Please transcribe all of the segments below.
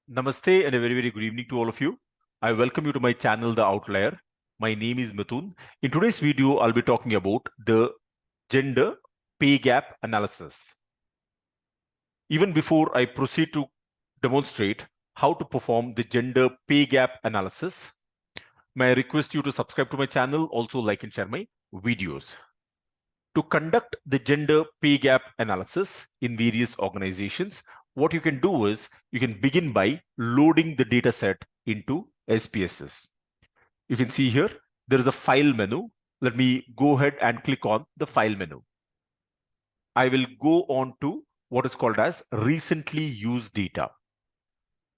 Namaste and a very good evening to all of you. I welcome you to my channel, The Outlier. My name is Mithun. In today's video, I'll be talking about the gender pay gap analysis. Even before I proceed to demonstrate how to perform the gender pay gap analysis, may I request you to subscribe to my channel, also like and share my videos. To conduct the gender pay gap analysis in various organizations, what you can do is you can begin by loading the data set into SPSS. You can see here, there is a file menu. Let me go ahead and click on the file menu. I will go on to what is called as recently used data.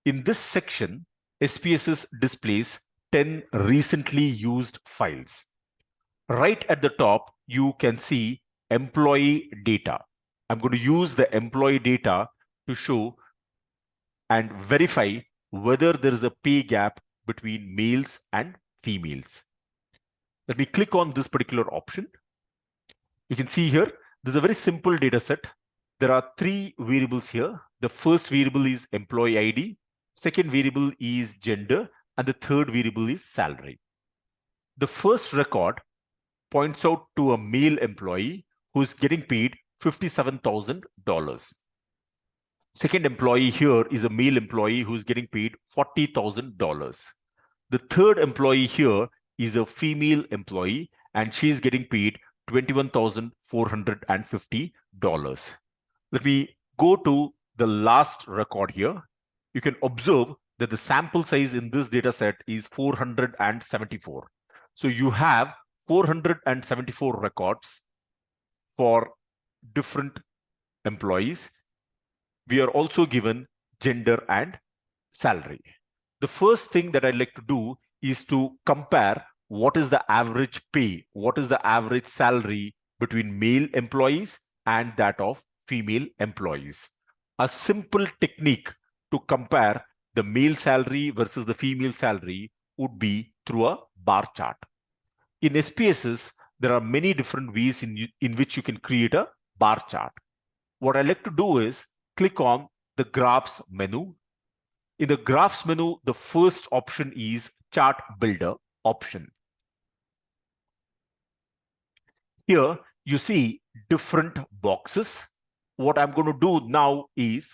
In this section, SPSS displays 10 recently used files. Right at the top, you can see employee data. I'm going to use the employee data to show and verify whether there is a pay gap between males and females. Let me click on this particular option. You can see here, this is a very simple data set. There are three variables here. The first variable is employee ID, second variable is gender, and the third variable is salary. The first record points out to a male employee who's getting paid $57,000. Second employee here is a male employee who's getting paid $40,000. The third employee here is a female employee and she's getting paid $21,450. Let me go to the last record here. You can observe that the sample size in this data set is 474. So you have 474 records for different employees. We are also given gender and salary. The first thing that I'd like to do is to compare what is the average pay, what is the average salary between male employees and that of female employees. A simple technique to compare the male salary versus the female salary would be through a bar chart. In SPSS, there are many different ways in which you can create a bar chart. What I like to do is click on the graphs menu. In the graphs menu, the first option is chart builder option. Here you see different boxes. What I'm going to do now is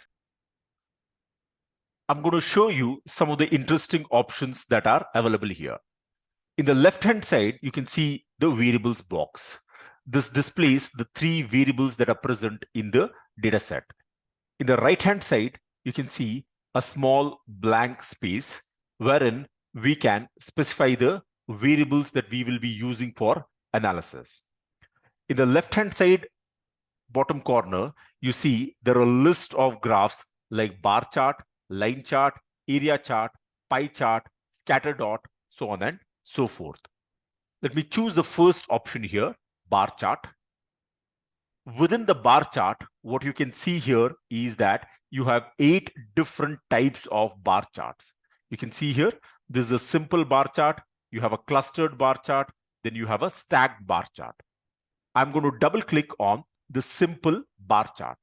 I'm going to show you some of the interesting options that are available here. In the left-hand side, you can see the variables box. This displays the three variables that are present in the data set. In the right-hand side, you can see a small blank space wherein we can specify the variables that we will be using for analysis. In the left-hand side bottom corner, you see there are a list of graphs like bar chart, line chart, area chart, pie chart, scatter dot, so on and so forth. Let me choose the first option here, bar chart. Within the bar chart, what you can see here is that you have 8 different types of bar charts. You can see here, this is a simple bar chart, you have a clustered bar chart, then you have a stacked bar chart. I'm going to double click on the simple bar chart.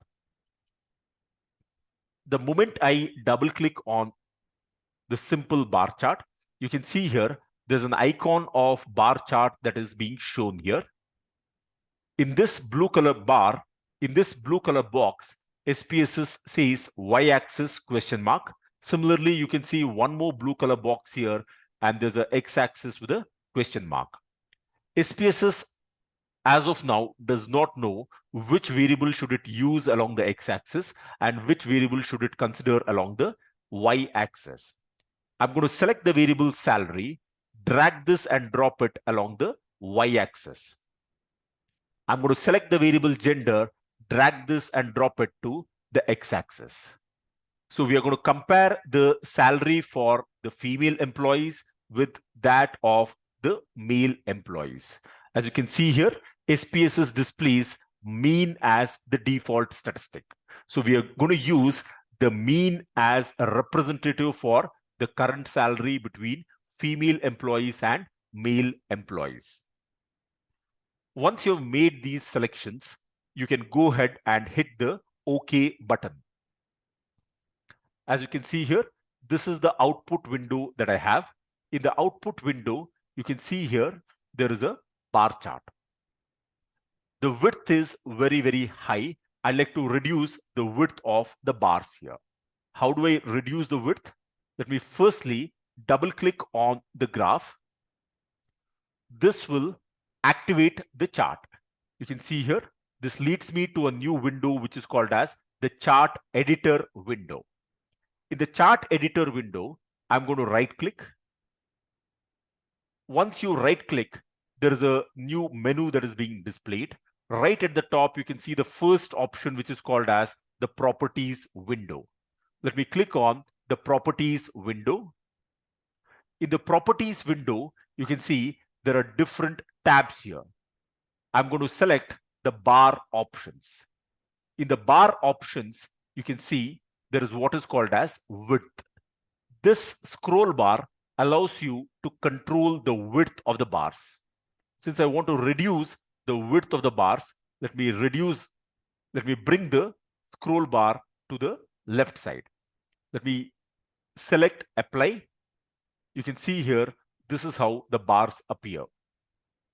The moment I double click on the simple bar chart, you can see here, there's an icon of bar chart that is being shown here. In this blue color bar, in this blue color box, SPSS says y-axis question mark. Similarly, you can see one more blue color box here, and there's a x-axis with a question mark. SPSS, as of now, does not know which variable should it use along the x-axis and which variable should it consider along the y-axis. I'm going to select the variable salary, drag this and drop it along the y-axis. I'm going to select the variable gender, drag this and drop it to the x-axis. So we are going to compare the salary for the female employees with that of the male employees. As you can see here, SPSS displays mean as the default statistic. So we are going to use the mean as a representative for the current salary between female employees and male employees. Once you've made these selections, you can go ahead and hit the OK button. As you can see here, this is the output window that I have. In the output window, you can see here, there is a bar chart. The width is very, very high. I like to reduce the width of the bars here. How do I reduce the width? Let me firstly double click on the graph. This will activate the chart. You can see here, this leads me to a new window which is called as the chart editor window. In the chart editor window, I'm going to right click. Once you right click, there is a new menu that is being displayed. Right at the top, you can see the first option which is called as the properties window. Let me click on the properties window. In the properties window, you can see there are different tabs here. I'm going to select the bar options. In the bar options, you can see there is what is called as width. This scroll bar allows you to control the width of the bars. Since I want to reduce the width of the bars, let me bring the scroll bar to the left side. Let me select apply. You can see here, this is how the bars appear.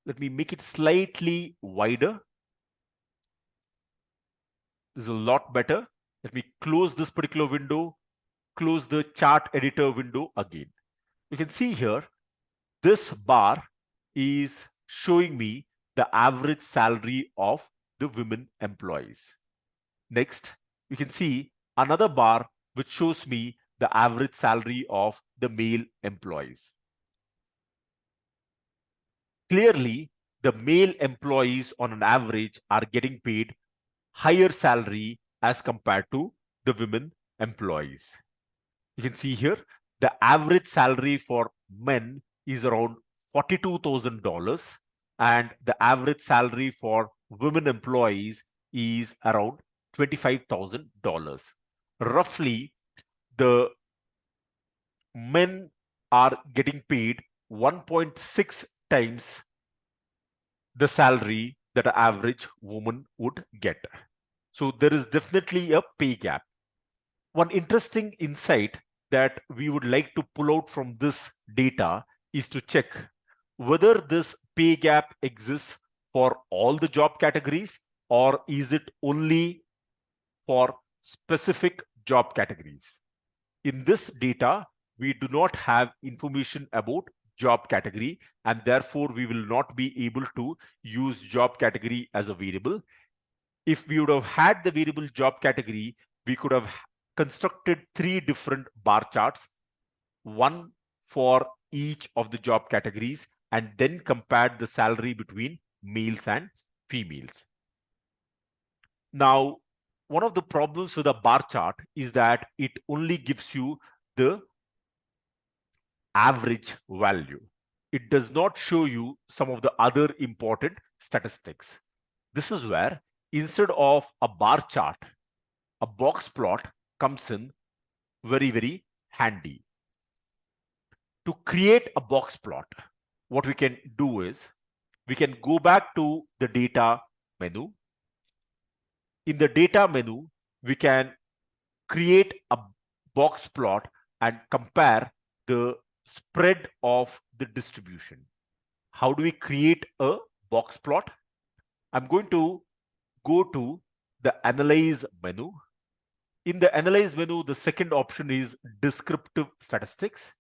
Let me make it slightly wider. This is a lot better. Let me close this particular window, close the chart editor window again. You can see here, this bar is showing me the average salary of the women employees. Next, you can see another bar which shows me the average salary of the male employees. Clearly, the male employees on an average are getting paid higher salary as compared to the women employees. You can see here, the average salary for men is around $42,000 and the average salary for women employees is around $25,000. Roughly, the men are getting paid 1.6 times the salary that an average woman would get. So there is definitely a pay gap. One interesting insight that we would like to pull out from this data is to check whether this pay gap exists for all the job categories or is it only for specific job categories. In this data, we do not have information about job category and therefore we will not be able to use job category as a variable. If we would have had the variable job category, we could have constructed 3 different bar charts, one for each of the job categories, and then compared the salary between males and females. Now, one of the problems with a bar chart is that it only gives you the average value. It does not show you some of the other important statistics. This is where instead of a bar chart, a box plot comes in very, very handy. To create a box plot, what we can do is we can go back to the data menu. In the data menu, we can create a box plot and compare the spread of the distribution. How do we create a box plot? I'm going to go to the Analyze menu. In the Analyze menu, the second option is Descriptive Statistics.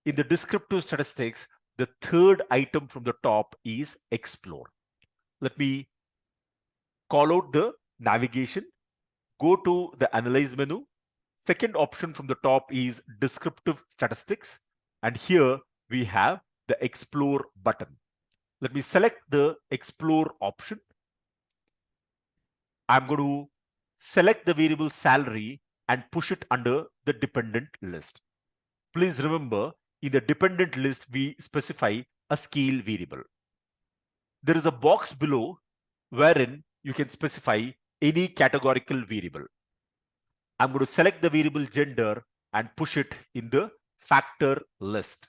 In the Descriptive Statistics, the third item from the top is Explore. Let me call out the navigation. Go to the Analyze menu. Second option from the top is Descriptive Statistics. And here we have the Explore button. Let me select the Explore option. I'm going to select the variable salary and push it under the dependent list. Please remember, in the dependent list, we specify a scale variable. There is a box below wherein you can specify any categorical variable. I'm going to select the variable gender and push it in the factor list.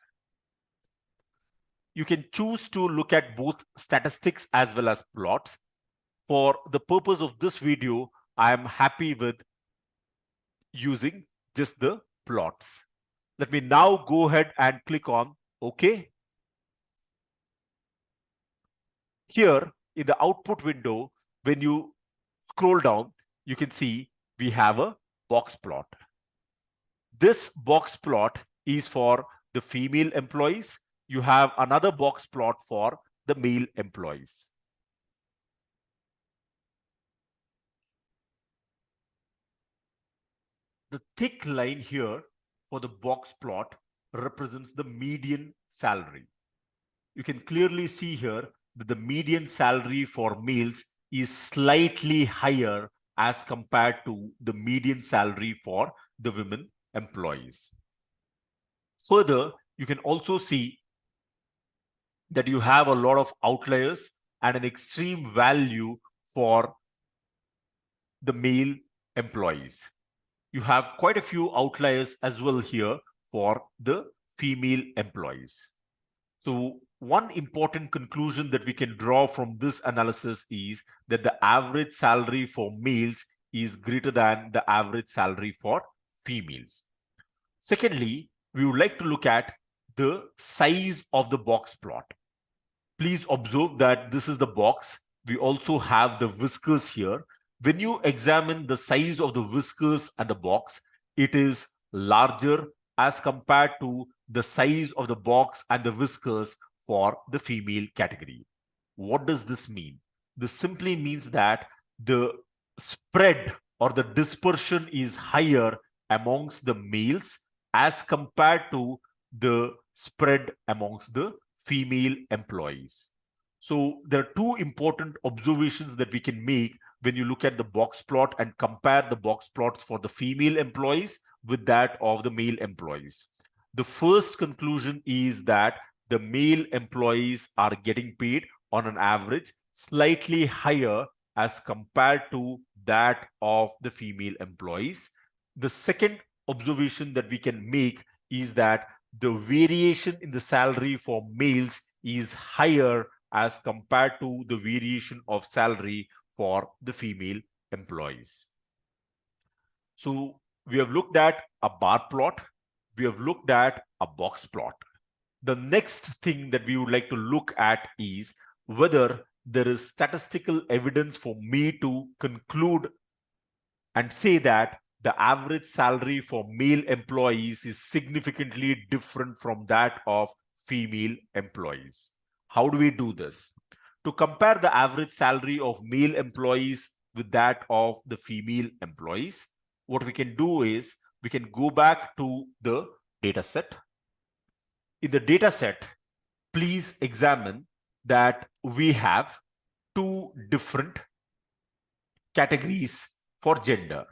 You can choose to look at both statistics as well as plots. For the purpose of this video, I am happy with using just the plots. Let me now go ahead and click on OK. Here in the output window, when you scroll down, you can see we have a box plot. This box plot is for the female employees. You have another box plot for the male employees. The thick line here for the box plot represents the median salary. You can clearly see here that the median salary for males is slightly higher as compared to the median salary for the women employees. Further, you can also see that you have a lot of outliers and an extreme value for the male employees. You have quite a few outliers as well here for the female employees. So one important conclusion that we can draw from this analysis is that the average salary for males is greater than the average salary for females. Secondly, we would like to look at the size of the box plot. Please observe that this is the box. We also have the whiskers here. When you examine the size of the whiskers and the box, it is larger as compared to the size of the box and the whiskers for the female category. What does this mean? This simply means that the spread or the dispersion is higher amongst the males as compared to the spread amongst the female employees. So there are two important observations that we can make when you look at the box plot and compare the box plots for the female employees with that of the male employees. The first conclusion is that the male employees are getting paid on an average slightly higher as compared to that of the female employees. The second observation that we can make is that the variation in the salary for males is higher as compared to the variation of salary for the female employees. So we have looked at a bar plot, we have looked at a box plot. The next thing that we would like to look at is whether there is statistical evidence for me to conclude and say that the average salary for male employees is significantly different from that of female employees. How do we do this? To compare the average salary of male employees with that of the female employees, what we can do is we can go back to the data set. In the data set, please examine that we have two different categories for gender.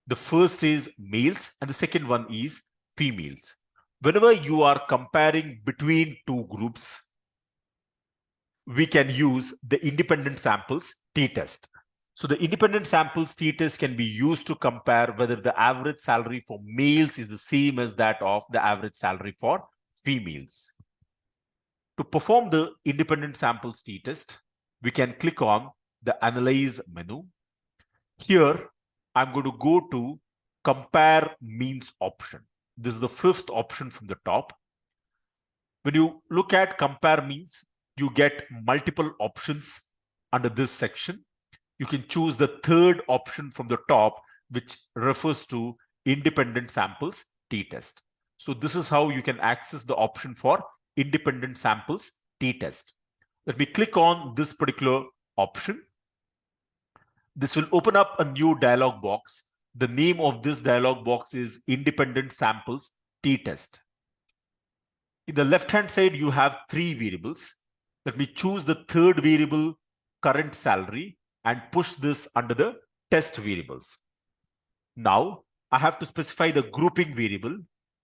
The first is males and the second one is females. Whenever you are comparing between two groups, we can use the independent samples t-test. So the independent samples t-test can be used to compare whether the average salary for males is the same as that of the average salary for females. To perform the independent samples t-test, we can click on the Analyze menu. Here, I'm going to go to Compare Means option. This is the fifth option from the top. When you look at Compare Means, you get multiple options under this section. You can choose the third option from the top, which refers to Independent Samples t-test. So this is how you can access the option for Independent Samples t-test. Let me click on this particular option. This will open up a new dialog box. The name of this dialog box is Independent Samples t-test. In the left-hand side, you have three variables. Let me choose the third variable, current salary, and push this under the test variables. Now, I have to specify the grouping variable.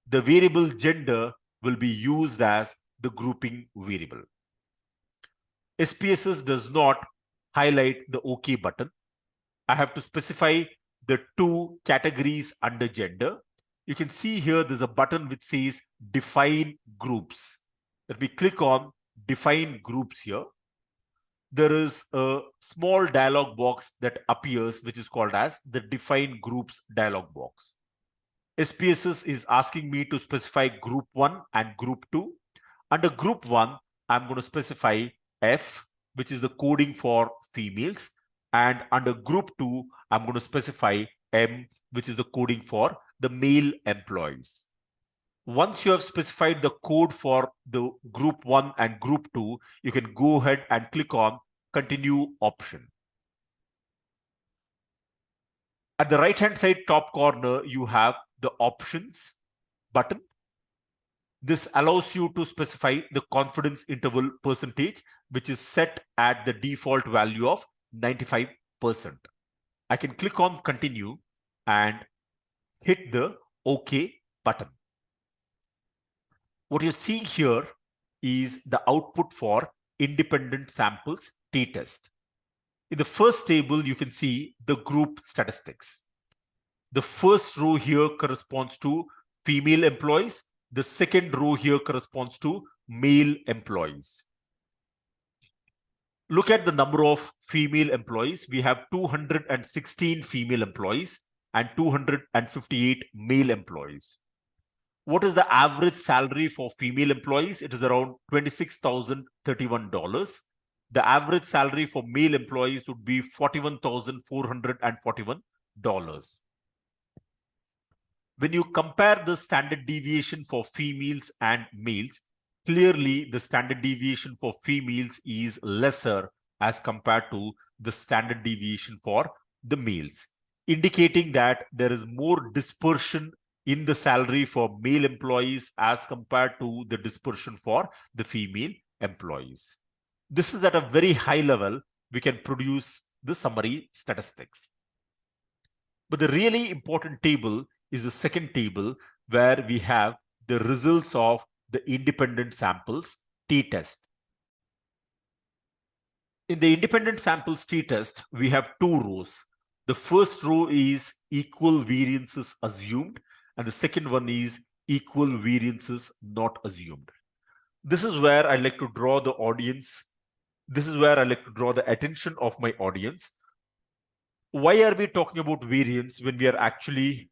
The variable gender will be used as the grouping variable. SPSS does not highlight the OK button. I have to specify the two categories under gender. You can see here there's a button which says Define Groups. Let me click on Define Groups here. There is a small dialog box that appears, which is called as the Define Groups dialog box. SPSS is asking me to specify group 1 and group 2. Under group 1, I'm going to specify F, which is the coding for females. And under group 2, I'm going to specify M, which is the coding for the male employees. Once you have specified the code for the group 1 and group 2, you can go ahead and click on continue option. At the right hand side top corner, you have the options button. This allows you to specify the confidence interval percentage, which is set at the default value of 95%. I can click on continue and hit the OK button. What you're seeing here is the output for independent samples t-test. In the first table, you can see the group statistics. The first row here corresponds to female employees. The second row here corresponds to male employees. Look at the number of female employees. We have 216 female employees and 258 male employees. What is the average salary for female employees? It is around $26,031. The average salary for male employees would be $41,441. When you compare the standard deviation for females and males, clearly the standard deviation for females is lesser as compared to the standard deviation for the males, indicating that there is more dispersion in the salary for male employees as compared to the dispersion for the female employees. This is at a very high level. We can produce the summary statistics. But the really important table is the second table, where we have the results of the independent samples t-test. In the independent samples t-test, we have two rows. The first row is equal variances assumed, and the second one is equal variances not assumed. This is where I like to draw the audience. This is where I like to draw the attention of my audience. Why are we talking about variance when we are actually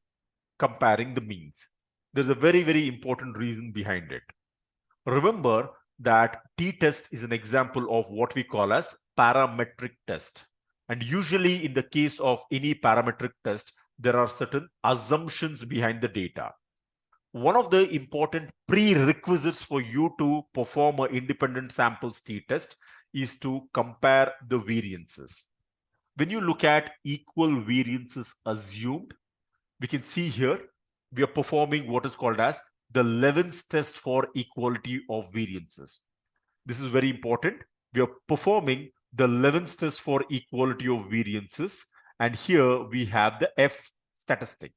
comparing the means? There's a very, very important reason behind it. Remember that t-test is an example of what we call as parametric test. And usually in the case of any parametric test, there are certain assumptions behind the data. One of the important prerequisites for you to perform an independent samples t-test is to compare the variances. When you look at equal variances assumed, we can see here we are performing what is called as the Levin's test for equality of variances. This is very important. We are performing the Levin's test for equality of variances, and here we have the F statistic.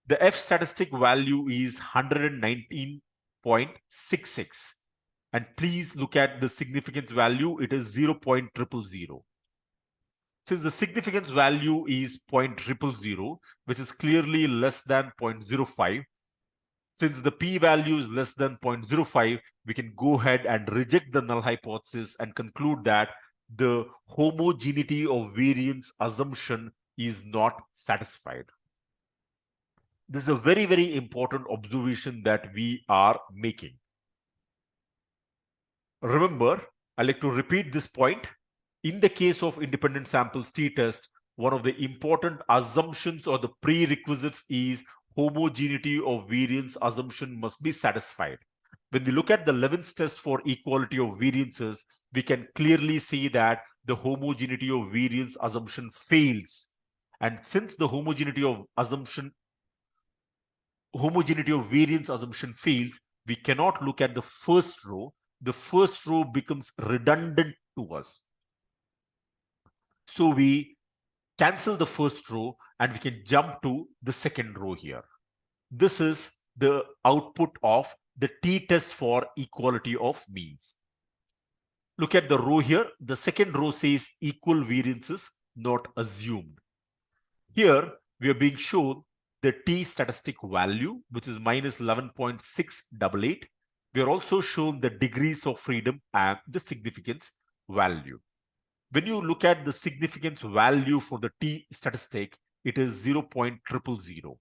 The F statistic value is 119.66, and please look at the significance value. It is 0.000. Since the significance value is 0.000, which is clearly less than 0.05, since the p-value is less than 0.05, we can go ahead and reject the null hypothesis and conclude that the homogeneity of variance assumption is not satisfied. This is a very, very important observation that we are making. Remember, I like to repeat this point. In the case of independent samples t-test, one of the important assumptions or the prerequisites is homogeneity of variance assumption must be satisfied. When we look at the Levin's test for equality of variances, we can clearly see that the homogeneity of variance assumption fails. And since the homogeneity of variance assumption fails, we cannot look at the first row. The first row becomes redundant to us. So we cancel the first row and we can jump to the second row here. This is the output of the t-test for equality of means. Look at the row here. The second row says equal variances not assumed. Here we are being shown the t statistic value, which is minus 11.688. We are also shown the degrees of freedom and the significance value. When you look at the significance value for the t statistic, it is 0.000.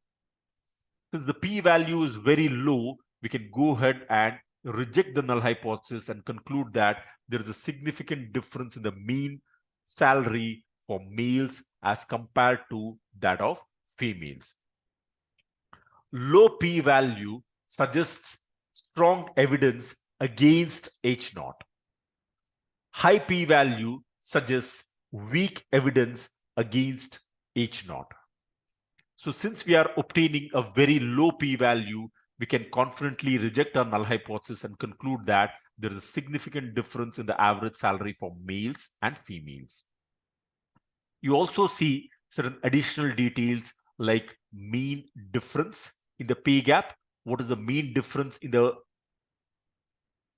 Since the p-value is very low, we can go ahead and reject the null hypothesis and conclude that there is a significant difference in the mean salary for males as compared to that of females. Low p-value suggests strong evidence against H0. High p-value suggests weak evidence against H0. So since we are obtaining a very low p-value, we can confidently reject our null hypothesis and conclude that there is a significant difference in the average salary for males and females. You also see certain additional details like mean difference in the pay gap. What is the mean difference in the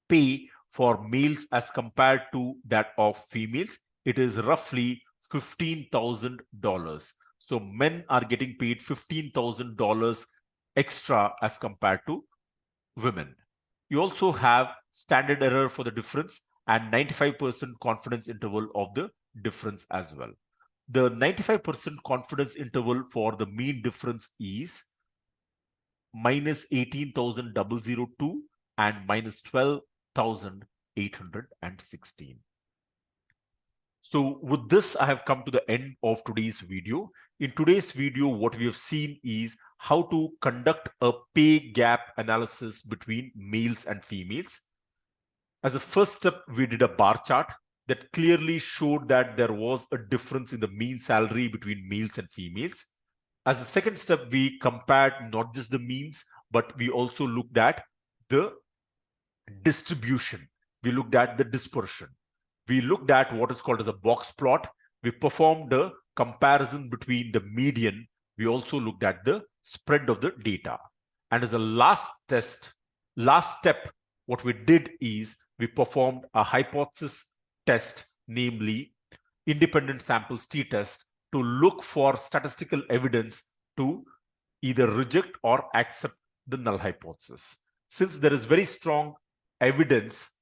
pay for males as compared to that of females? It is roughly $15,000. So men are getting paid $15,000 extra as compared to women. You also have standard error for the difference and 95% confidence interval of the difference as well. The 95% confidence interval for the mean difference is minus 18,002 and minus 12,816. So with this, I have come to the end of today's video. In today's video, what we have seen is how to conduct a pay gap analysis between males and females. As a first step, we did a bar chart that clearly showed that there was a difference in the mean salary between males and females. As a second step, we compared not just the means, but we also looked at the distribution. We looked at the dispersion. We looked at what is called as a box plot. We performed a comparison between the median. We also looked at the spread of the data. And as a last step, what we did is we performed a hypothesis test, namely independent samples t-test, to look for statistical evidence to either reject or accept the null hypothesis. Since there is very strong evidence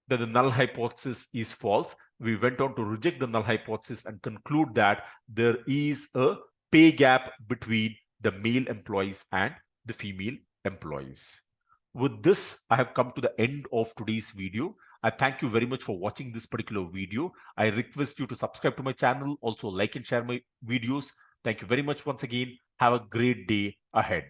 that the null hypothesis is false, we went on to reject the null hypothesis and conclude that there is a pay gap between the male employees and the female employees. With this, I have come to the end of today's video. I thank you very much for watching this particular video. I request you to subscribe to my channel, also like and share my videos. Thank you very much once again. Have a great day ahead.